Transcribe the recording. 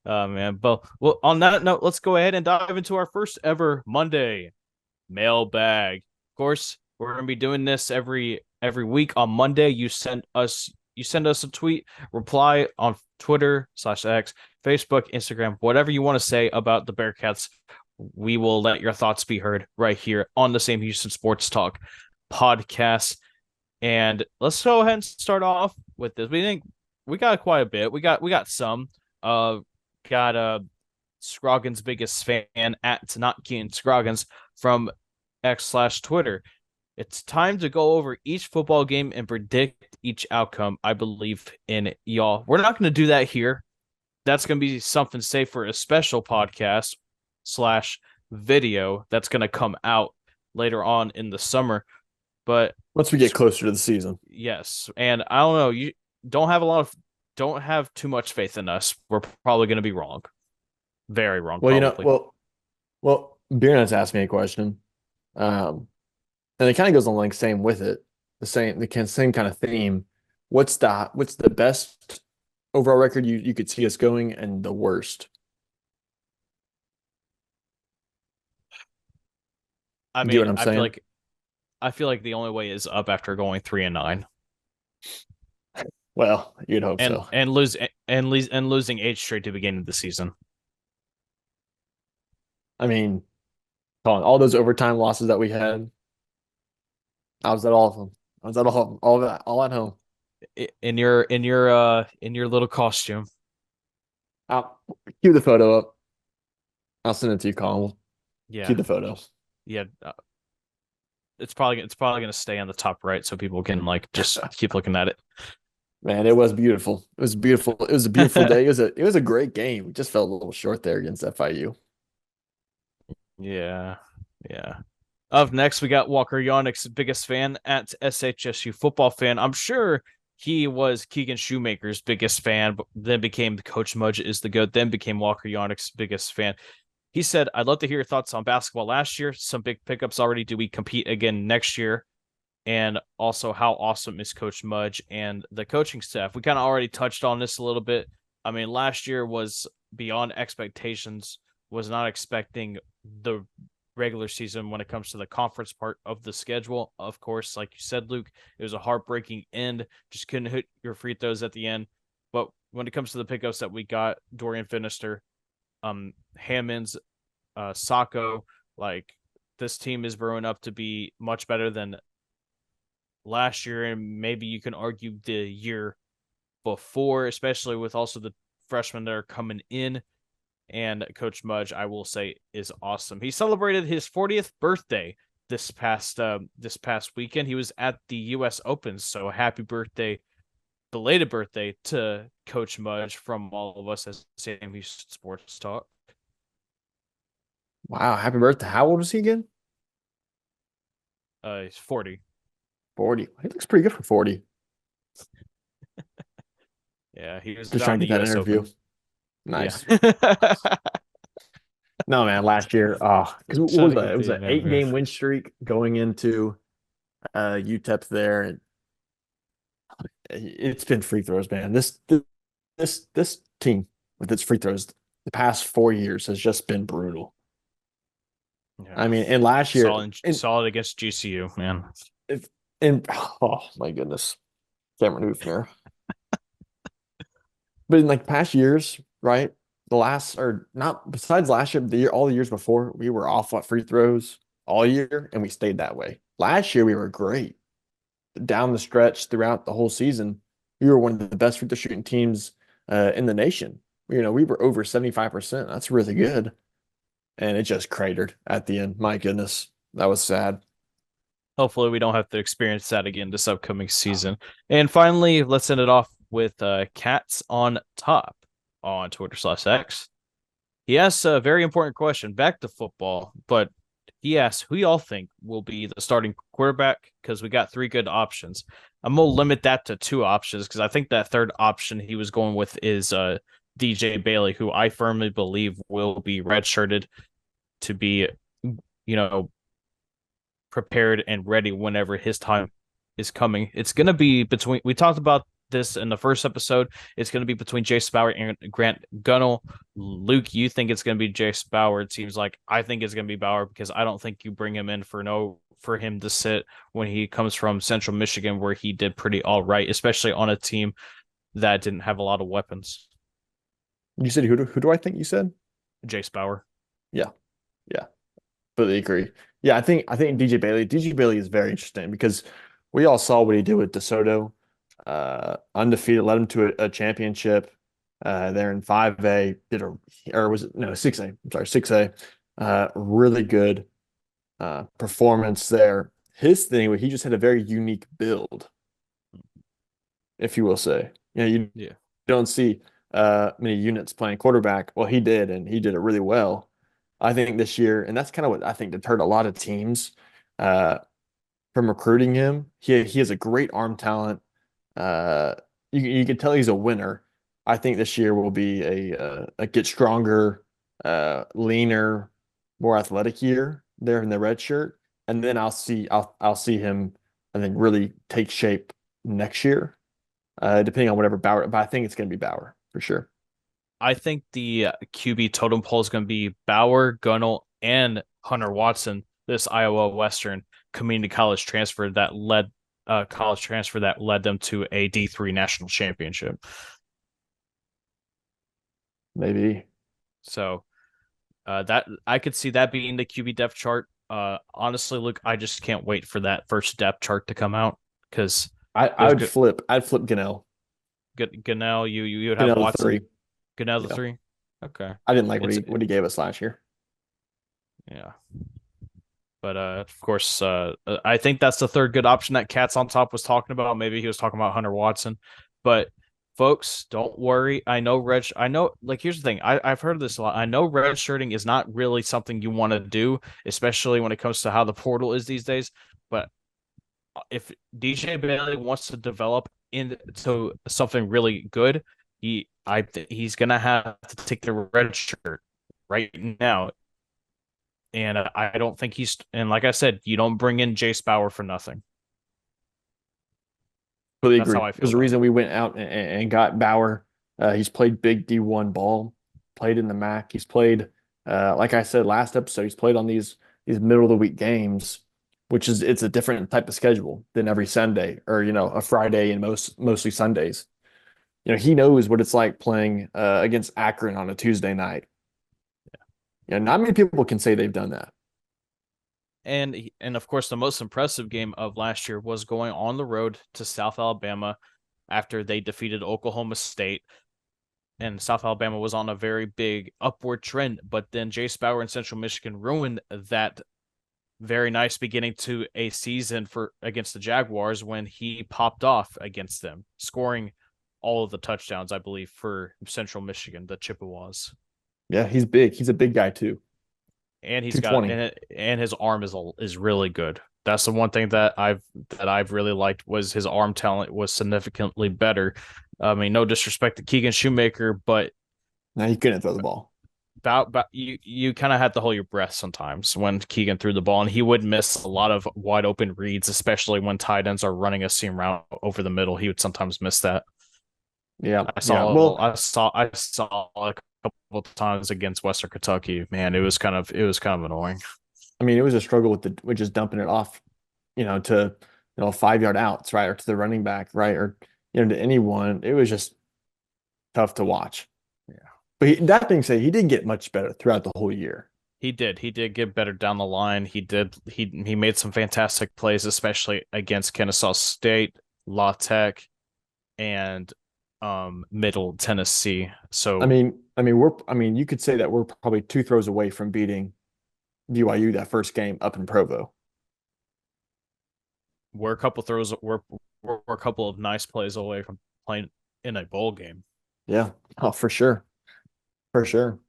Man. But well, on that note, let's go ahead and dive into our first ever Monday Mailbag. Of course, we're gonna be doing this every week on Monday. You send us a tweet, reply on Twitter/X, Facebook, Instagram, whatever you want to say about the Bearcats. We will let your thoughts be heard right here on the Sam Houston Sports Talk Podcast. And let's go ahead and start off with this. We think we got quite a bit. We got some. Got Scroggins' biggest fan at not Keaton Scroggins from X/Twitter. It's time to go over each football game and predict each outcome. I believe in y'all. We're not going to do that here. That's going to be something safe for a special podcast/video that's going to come out later on in the summer. But once we get closer to the season. Yes. And I don't know, you don't have too much faith in us. We're probably going to be wrong. Very wrong. Well, probably. Beernut's asked me a question. And it kind of goes along same with it. The same kind of theme. What's the best overall record you could see us going and the worst? I You get what mean, I'm saying? I feel like the only way is up after going 3-9 Well, you'd hope so. and losing 8 straight to the beginning of the season. I mean, all those overtime losses that we had, I was at all of them. I was at all of them, all of that, all at home. In your little costume. I'll cue the photo up. I'll send it to you, Colin. Yeah. Cue the photo. Yeah. It's probably going to stay on the top right so people can just keep looking at it. Man, it was beautiful. It was beautiful. It was a beautiful day. It was a great game. We just fell a little short there against FIU. Yeah. Yeah. Up next, we got Walker Yonick's biggest fan at SHSU football fan. I'm sure he was Keegan Shoemaker's biggest fan, but then became Coach Mudge is the GOAT, then became Walker Yonick's biggest fan. He said, I'd love to hear your thoughts on basketball last year. Some big pickups already. Do we compete again next year? And also, how awesome is Coach Mudge and the coaching staff? We kind of already touched on this a little bit. I mean, last year was beyond expectations. Was not expecting the regular season when it comes to the conference part of the schedule. Of course, like you said, Luke, it was a heartbreaking end. Just couldn't hit your free throws at the end. But when it comes to the pickups that we got, Dorian Finister, Hammonds, Sacco, this team is growing up to be much better than last year, and maybe you can argue the year before, especially with also the freshmen that are coming in. And Coach Mudge, I will say, is awesome. He celebrated his 40th birthday this past weekend. He was at the U.S. Open, so happy birthday, belated birthday to Coach Mudge from all of us as Sam Houston Sports Talk. Wow, happy birthday. How old is he again? He's 40. 40. He looks pretty good for 40. Yeah, he was just trying to get that interview. Open. Nice. Yeah. No, man, last year, because what was that? It was an 8-game win streak going into UTEP there. And it's been free throws, man. This team with its free throws the past 4 years has just been brutal. Yeah. I mean, and last year solid against GCU, man. Oh my goodness. Cameron Hoofner. But in past years, right? Besides last year, all the years before, we were off at free throws all year, and we stayed that way. Last year, we were great. Down the stretch throughout the whole season, we were one of the best free throw shooting teams in the nation. We were over 75%. That's really good. And it just cratered at the end. My goodness, that was sad. Hopefully, we don't have to experience that again this upcoming season. And finally, let's end it off with Cats on Top on Twitter/X. He asks a very important question back to football, but he asks who y'all think will be the starting quarterback, because we got 3 good options. I'm going to limit that to 2 options because I think that third option he was going with is DJ Bailey, who I firmly believe will be redshirted to be, prepared and ready whenever his time is coming. It's going to be we talked about this in the first episode. It's going to be between Jace Bauer and Grant Gunnell. Luke, you think it's going to be Jace Bauer? It seems like I think it's going to be Bauer because I don't think you bring him in for him to sit when he comes from Central Michigan, where he did pretty all right, especially on a team that didn't have a lot of weapons. You said who do I think you said? Jace Bauer. Yeah, yeah, completely agree. Yeah, I think DJ Bailey is very interesting because we all saw what he did with DeSoto, undefeated, led him to a championship. There in 5A, or was it no 6A? I'm sorry, 6A. Really good performance there. His thing, he just had a very unique build, if you will say. You Yeah. don't see many units playing quarterback. Well, he did, and he did it really well. I think this year, and that's kind of what I think deterred a lot of teams uh, from recruiting him. He has a great arm talent. Uh, you can tell he's a winner. I think this year will be a get stronger, leaner, more athletic year there in the red shirt, and then I'll see him, I think, really take shape next year, depending on whatever Bauer. But I think it's going to be Bauer for sure. I think the QB totem pole is going to be Bauer, Gunnell, and Hunter Watson. This Iowa Western community college transfer that led them to a D3 national championship. Maybe. So that I could see that being the QB depth chart. Honestly, Luke, I just can't wait for that first depth chart to come out because I there's would good flip. I'd flip Gunnell. Gunnell. You would have Gunnell the Watson. three. Gunnell the Yeah. three. Okay, I didn't like it's what he gave us last year. yeah. But of course, I think that's the third good option that Cats on Top was talking about. Maybe he was talking about Hunter Watson. But folks, don't worry. I know, like, here's the thing. I've heard this a lot. I know red shirting is not really something you want to do, especially when it comes to how the portal is these days. But if DJ Bailey wants to develop into something really good, he's gonna have to take the red shirt right now. And I don't think and like I said, you don't bring in Jace Bauer for nothing. Completely That's agree. how I feel There's a about it. reason we went out and got Bauer. He's played big D1 ball, played in the MAC. He's played, like I said last episode, he's played on these middle of the week games, which is it's a different type of schedule than every Sunday or a Friday and mostly Sundays. He knows what it's like playing against Akron on a Tuesday night. Not many people can say they've done that. And of course, the most impressive game of last year was going on the road to South Alabama after they defeated Oklahoma State. And South Alabama was on a very big upward trend, but then Jace Bauer in Central Michigan ruined that very nice beginning to a season for against the Jaguars when he popped off against them, scoring all of the touchdowns, I believe, for Central Michigan, the Chippewas. Yeah, he's big. He's a big guy too. And he's got 220. and his arm is really good. That's the one thing that I've really liked was his arm talent was significantly better. I mean, no disrespect to Keegan Shoemaker, but Now he couldn't throw the ball. about you kind of had to hold your breath sometimes when Keegan threw the ball, and he would miss a lot of wide open reads, especially when tight ends are running a seam route over the middle. He would sometimes miss that. Yeah, I yeah. saw Well, I saw a couple of times against Western Kentucky. Man, it was kind of annoying. I mean, it was a struggle with just dumping it off, to 5 yard outs, right, or to the running back, right, or to anyone. It was just tough to watch. Yeah. But that being said, he did get much better throughout the whole year. He did. He did get better down the line. He did. He made some fantastic plays, especially against Kennesaw State, La Tech, and Middle Tennessee. So You could say that we're probably two throws away from beating BYU that first game up in Provo. we're a couple throws. We're a couple of nice plays away from playing in a bowl game. Yeah, oh, for sure, for sure.